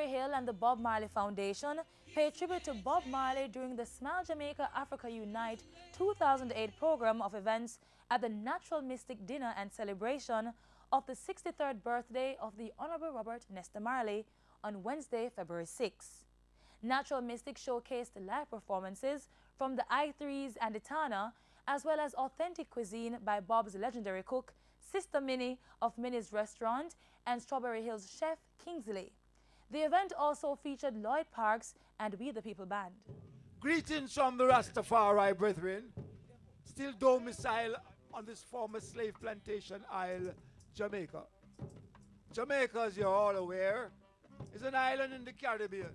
Strawberry Hill and the Bob Marley Foundation paid tribute to Bob Marley during the Smile Jamaica Africa Unite 2008 program of events at the Natural Mystic Dinner and Celebration of the 63rd birthday of the Honorable Robert Nesta Marley on Wednesday, February 6. Natural Mystic showcased live performances from the I3s and Etana, as well as authentic cuisine by Bob's legendary cook, Sister Minnie of Minnie's Restaurant, and Strawberry Hill's chef, Kingsley. The event also featured Lloyd Parks and We the People Band. Greetings from the Rastafari brethren, still domicile on this former slave plantation isle, Jamaica. Jamaica, as you're all aware, is an island in the Caribbean.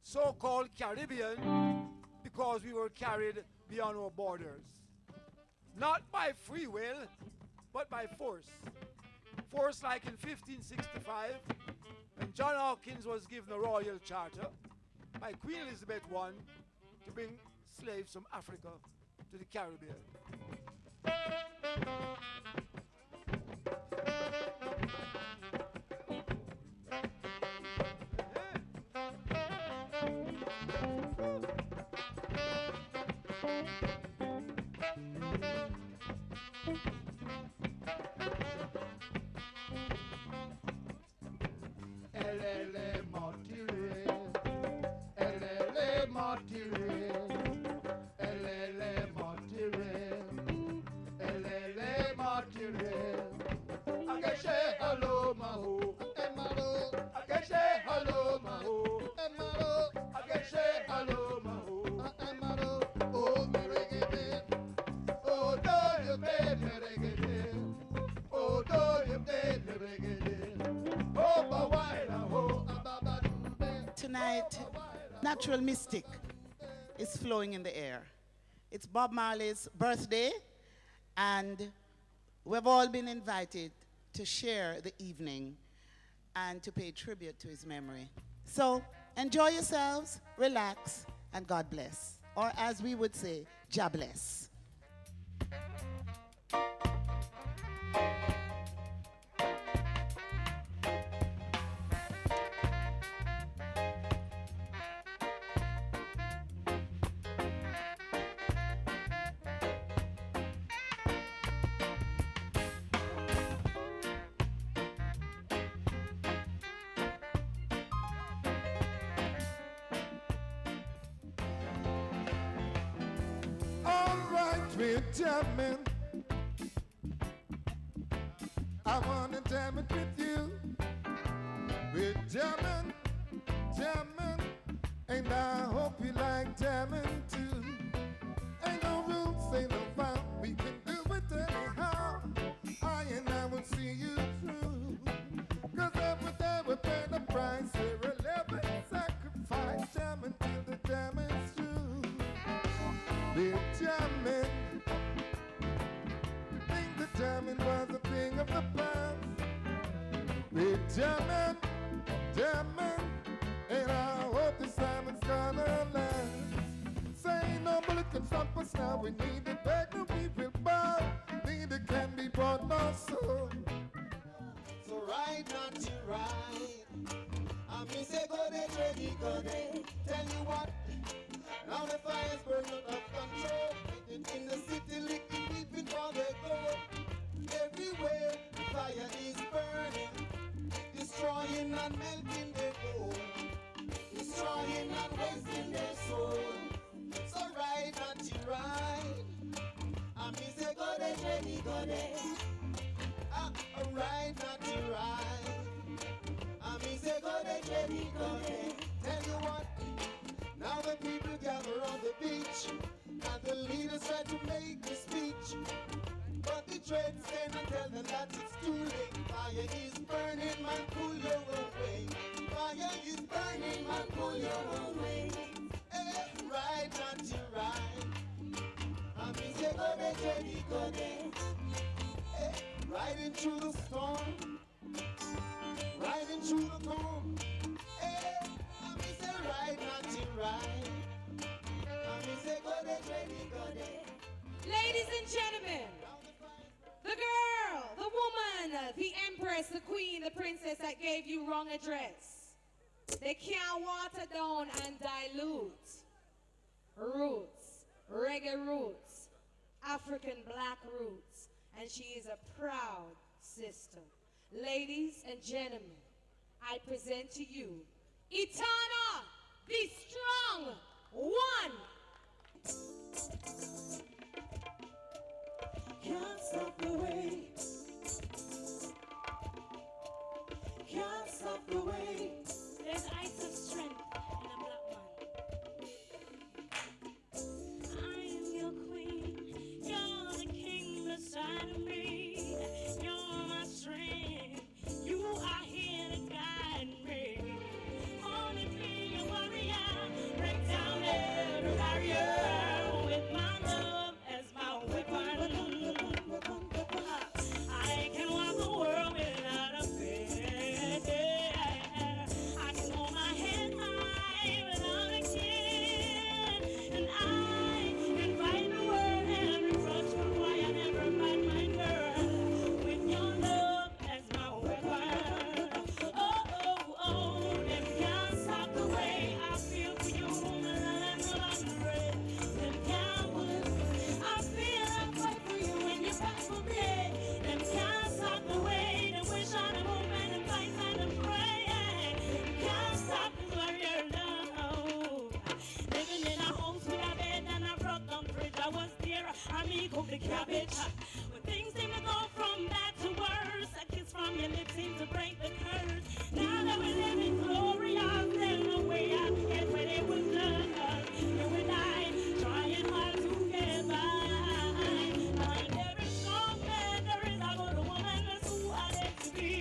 So-called Caribbean because we were carried beyond our borders. Not by free will, but by force. Force like in 1565, when John Hawkins was given a royal charter by Queen Elizabeth I to bring slaves from Africa to the Caribbean. Tonight, Natural Mystic is flowing in the air. It's Bob Marley's birthday, and we've all been invited to share the evening and to pay tribute to his memory. So enjoy yourselves, relax, and God bless. Or as we would say, Jah bless. We're jamming. I wanna jam it with you. We're jamming, jamming, and I hope you like jamming too. Ain't no rules, ain't no foul. We can do it anyhow. I and I will see you through. 'Cause every day we pay the price. We're a living sacrifice. Jamming till the jam is through. We're jamming. Jamming was a thing of the past. We're jamming, jamming, and I hope this time it's gonna last. Say no bullet can stop us now. We need it back, no we will bow. Neither can be brought no soul. So right, not to right. I mean say go there, ready, go there. Tell you what, now the fire's burning out of control. In the city, licking, weeping for the gold. Everywhere the fire is burning, destroying and melting their gold, destroying and wasting their soul. So right, not to right. I mean say go there, ready, go there. Right, not to right. I mean say go there, ready, go there. Tell you what, now the people gather on the beach, and the leaders try to make a speech. But the dread stand and tell them that it's too late. Fire is burning, man, pull your own way. Fire is burning, man, pull your own way. Right, not to right. I mean, say go there, Jenny, go there. Riding through the storm, riding through the storm. I mean, say right, not to right. I mean, say go there, Jenny, go there. Ladies and gentlemen, the girl, the woman, the empress, the queen, the princess that gave you wrong address. They can't water down and dilute roots, reggae roots, African black roots, and she is a proud sister. Ladies and gentlemen, I present to you Etana, the strong one. Can't stop the way. Can't stop the way. There's ice of strength in a black man. I am your queen. You're the king beside me. You're my strength. You are here to guide me. Only be a warrior. Break down every barrier with my love as my weapon. I can walk the world without a fear. I can hold my head high without a care. And I can fight the world and reproach for why I never fight my girl. With your love as my weapon. Oh, oh, oh, them can't stop the way I feel for you. My love and red. Them can't win. I feel I fight for you when you fight for me. Them can't stop the way they wish on the movement and fight and pray. Can't stop this warrior love. Living in a house with a bed and a broken fridge. I was there, me cook the cabbage. When things seem to go from bad to worse, a kiss from your lips seems to break the curse. Now that we live in glorious, there's no way out to get where they would love us. You and I, trying hard to get by. Behind every strong man, there is a good woman, that's who I like to be.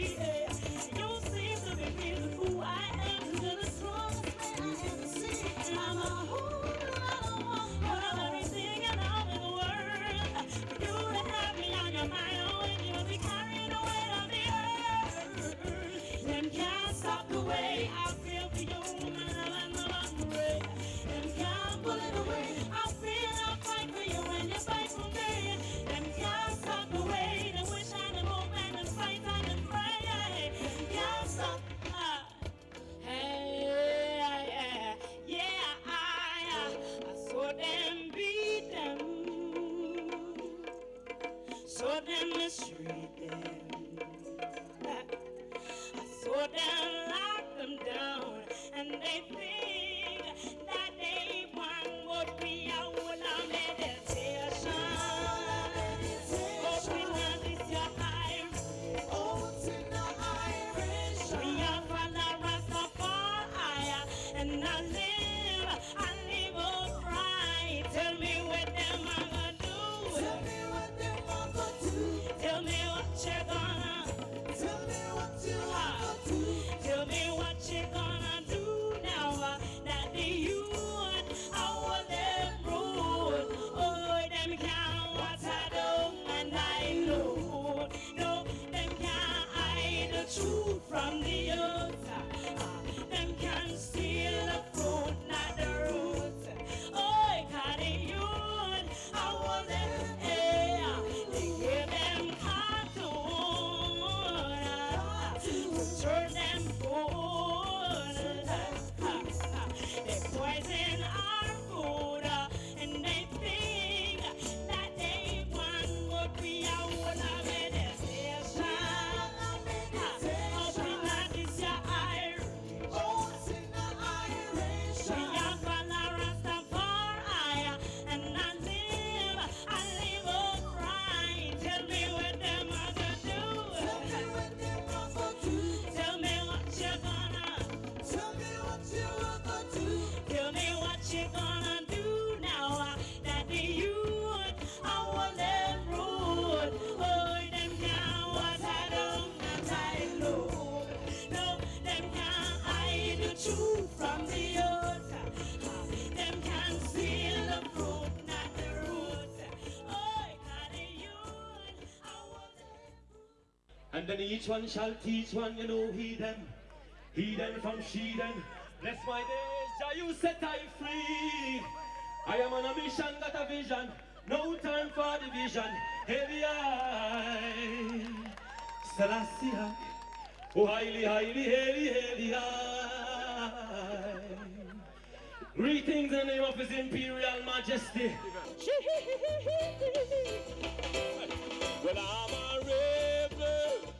You seem to be feeling who I am, to the strongest man I ever see. And I'm a whole lot of one of everything and all in the world. For you to have me on your mind, oh, and you'll be carrying the weight of the earth. Them can't stop the way I feel for you, my love and my breath. Them can't pull it away. I feel I fight for you when you fight for me. Them can't stop the way they wish I the movement and fight and pray. Them can't stop. Hey, yeah, I saw them beat them, saw them mistreat them. I saw them lock them down, and they think that they won what we are all on meditation. Open up this your eyes. Open the Irish. We are from the Rastafari, and I live upright. Tell me what them are gonna do. Tell me what them want to do. Tell me what you're gonna. Tell me what you want to do. Tell me what you're gonna do now. That the youth, I want them rude. Oh, them can't water down and I know. No, them can't hide the truth from the youth. Them can't steal the fruit, not the root. Oh, God, the youth, I want them. They give them cartoon. Turn them food. They poison our food, and they think that they want what we are all of meditation. Open up this your eye. Open the Irish. We are from the Rastafari, and I live upright. Tell me what them are gonna do. Tell me what them want to do. Tell me what you're gonna. Tell me what you want to do. Tell me what you're gonna do now. That the youth, I want them rude. Oh, them can't water down and tie load. No, them can't hide the truth from the youth. Them can't steal the fruit, not the root. Oh, God, the youth, I want them. And then each one shall teach one, you know, he them from she them. Bless my days, Jah, you set I free. I am on a mission, got a vision, no time for division. Heavy eye, Selassie, oh highly, highly, highly, highly, Greetings in the name of His Imperial Majesty. Well, I'm a rebel,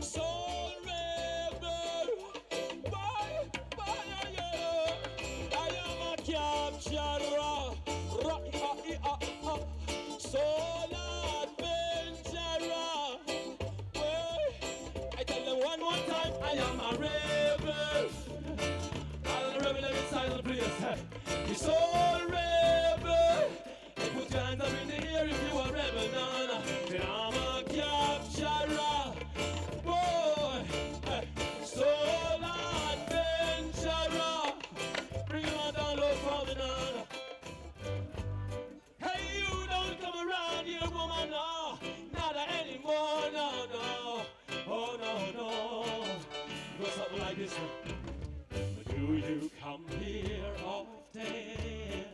soul rebel. I am a capturer, soul adventurer. Well, I tell them one more time, I am a rebel. I'll rebel every silent place. You soul rebel. And put your hands up in the air if you are rebel. None. Then I'm a capturer. Boy, soul adventurer. Bring it on down low for me now. Hey, you don't come around here, woman, no. Not anymore, no, no. Oh, no, no. Go something like this one. Do you come here often?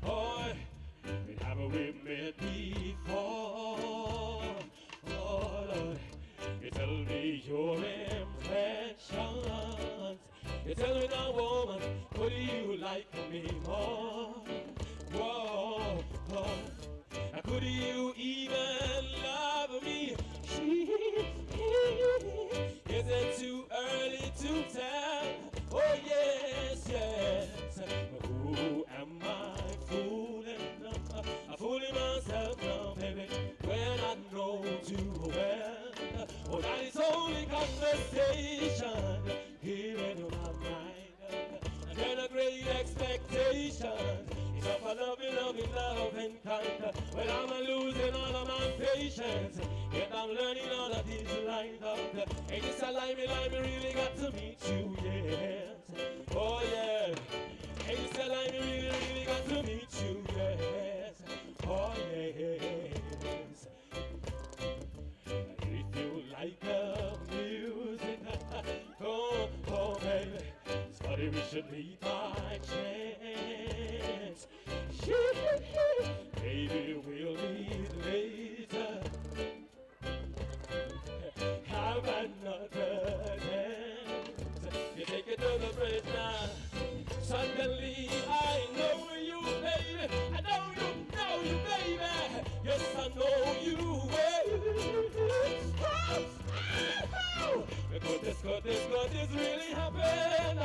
Boy, haven't we met before? Oh, Lord, you tell me your impressions. You tell me now, woman, what do you like me more? Whoa, whoa. Could you even love me? Is it too early to tell? Oh yes, yes. Who am I fooling? I'm fooling myself now, baby, when I know too well. Oh, that is only conversation here in my mind. And then a great expectation. Of a loving kind. Well, I'm losing all of my patience. Yet I'm learning all of these lines. Hey, this a lie, me really got to meet you, yes. Oh, yeah. Hey, this a lie, me really got to meet you, yes. Oh, yes. If you like music, oh, baby, it's funny we should meet by chance. Maybe we'll meet later. Have another dance. You take it to the bridge now. Suddenly I know you, baby. I know you, baby. Yes, I know you well. Could this really happen?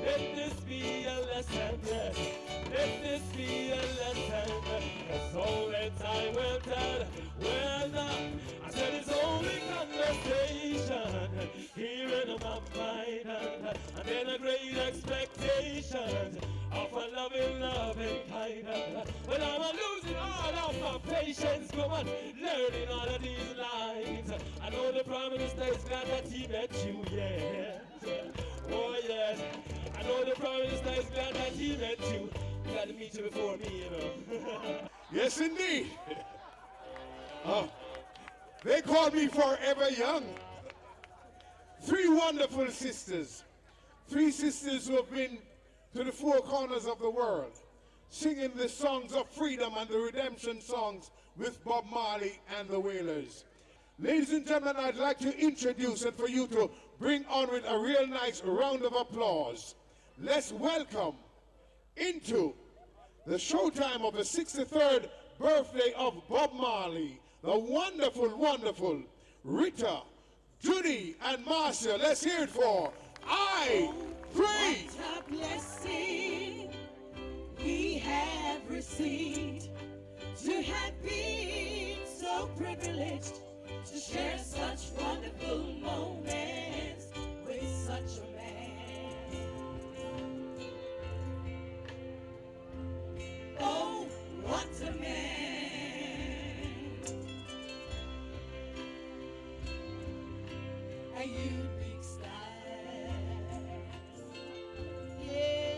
Let this be a lesson, yes. Let this be a lesson. It's only time will tell. Well done. I said it's only conversation here in my mind. And then a great expectation of a loving kind. But I'm losing all of my patience. Come on, learning all of these lines. I know the Prime Minister is glad that he met you, yes. Oh, yes. I know the Prime Minister is glad that he met you. Glad to meet you before me, you know. Yes, indeed. They call me Forever Young. Three wonderful sisters. Three sisters who have been to the four corners of the world, singing the songs of freedom and the redemption songs with Bob Marley and the Wailers. Ladies and gentlemen, I'd like to introduce and for you to bring on with a real nice round of applause. Let's welcome into the showtime of the 63rd birthday of Bob Marley, the wonderful, wonderful Rita, Judy, and Marcia. Let's hear it for I Pray. What a blessing we have received to have been so privileged to share such wonderful moments with such a man. Oh, what a man. A unique style. Yeah.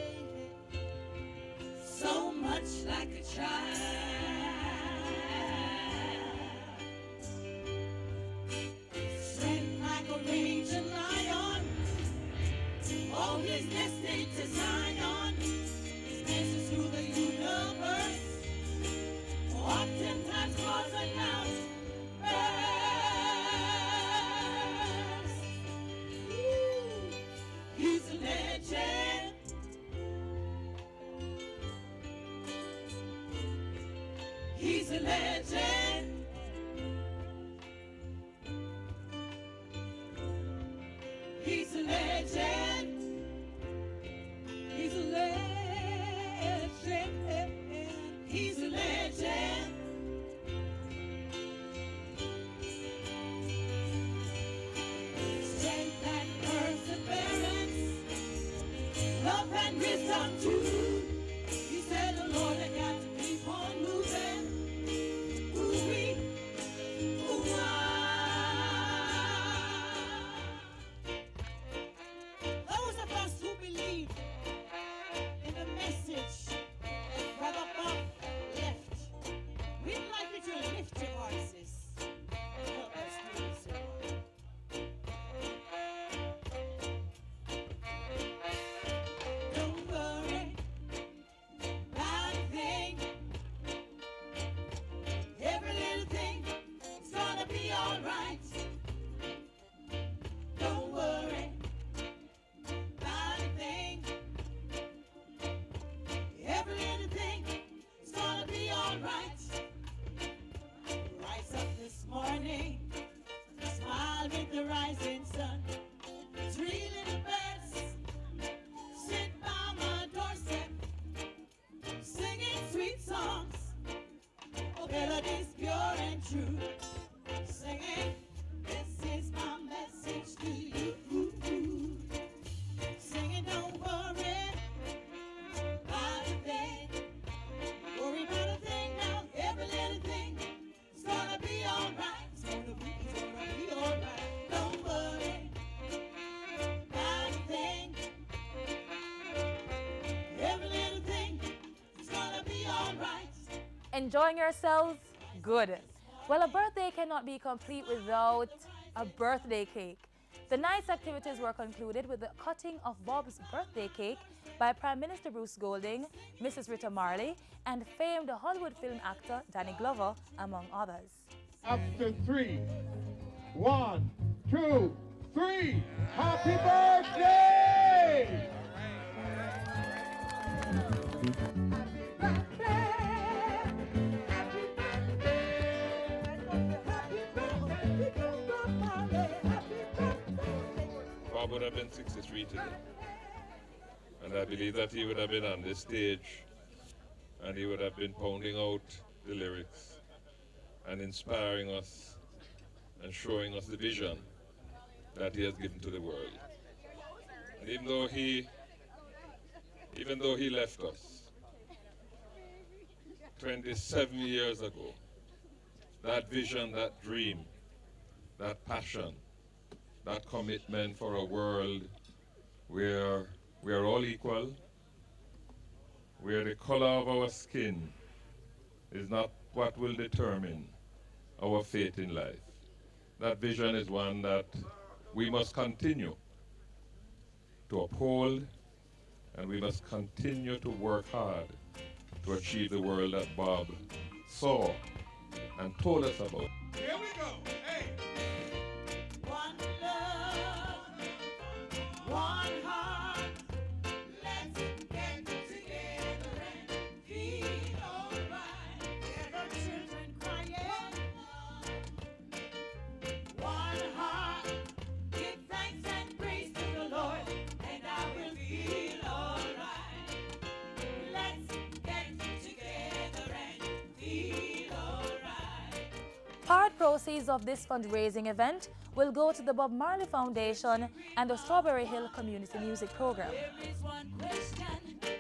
So much like a child. Strength like a raging lion. All his destined to Zion. His dances through the universe. Oftentimes cause an outburst. He's a legend. He's a legend. He's a legend. He's a legend. Strength and perseverance, love and wisdom too. He said, "The Lord, I got to keep on moving." Ooh-wee, ooh-wah. Those of us who believe in the message that Brother Bob left, we'd like you to lift your voices. Help us do this, Lord. Don't worry about a thing. Every little thing is gonna be all right. Don't worry about a thing. Every little thing is gonna be all right. Rise up this morning, smile with the rising sun. Three little birds sit by my doorstep, singing sweet songs. Oh, melodies pure and true. Singing, this is my message to you. Singing, don't worry about a thing. Worry about a thing now. Every little thing is gonna be all right. It's gonna be all right. Don't worry about a thing. Every little thing is gonna be all right. Enjoying yourselves? Good. Well, a birthday cannot be complete without a birthday cake. The night's activities were concluded with the cutting of Bob's birthday cake by Prime Minister Bruce Golding, Mrs. Rita Marley, and famed Hollywood film actor Danny Glover, among others. After 3, 1, 2, 3, happy birthday! Bob would have been 63 today. And I believe that he would have been on this stage and he would have been pounding out the lyrics and inspiring us and showing us the vision that he has given to the world. And even though he left us 27 years ago, that vision, that dream, that passion, that commitment for a world where we are all equal, where the color of our skin is not what will determine our fate in life. That vision is one that we must continue to uphold, and we must continue to work hard to achieve the world that Bob saw and told us about. Here we go. Hey! One love, one heart. Let's get together and feel alright. Hear the children crying. One heart, give thanks and praise to the Lord, and I will feel alright. Let's get together and feel alright. Part proceeds of this fundraising event will go to the Bob Marley Foundation and the Strawberry Hill Community Music Program. There is one question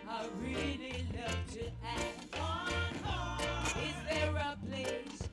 I really love to ask. Is there a place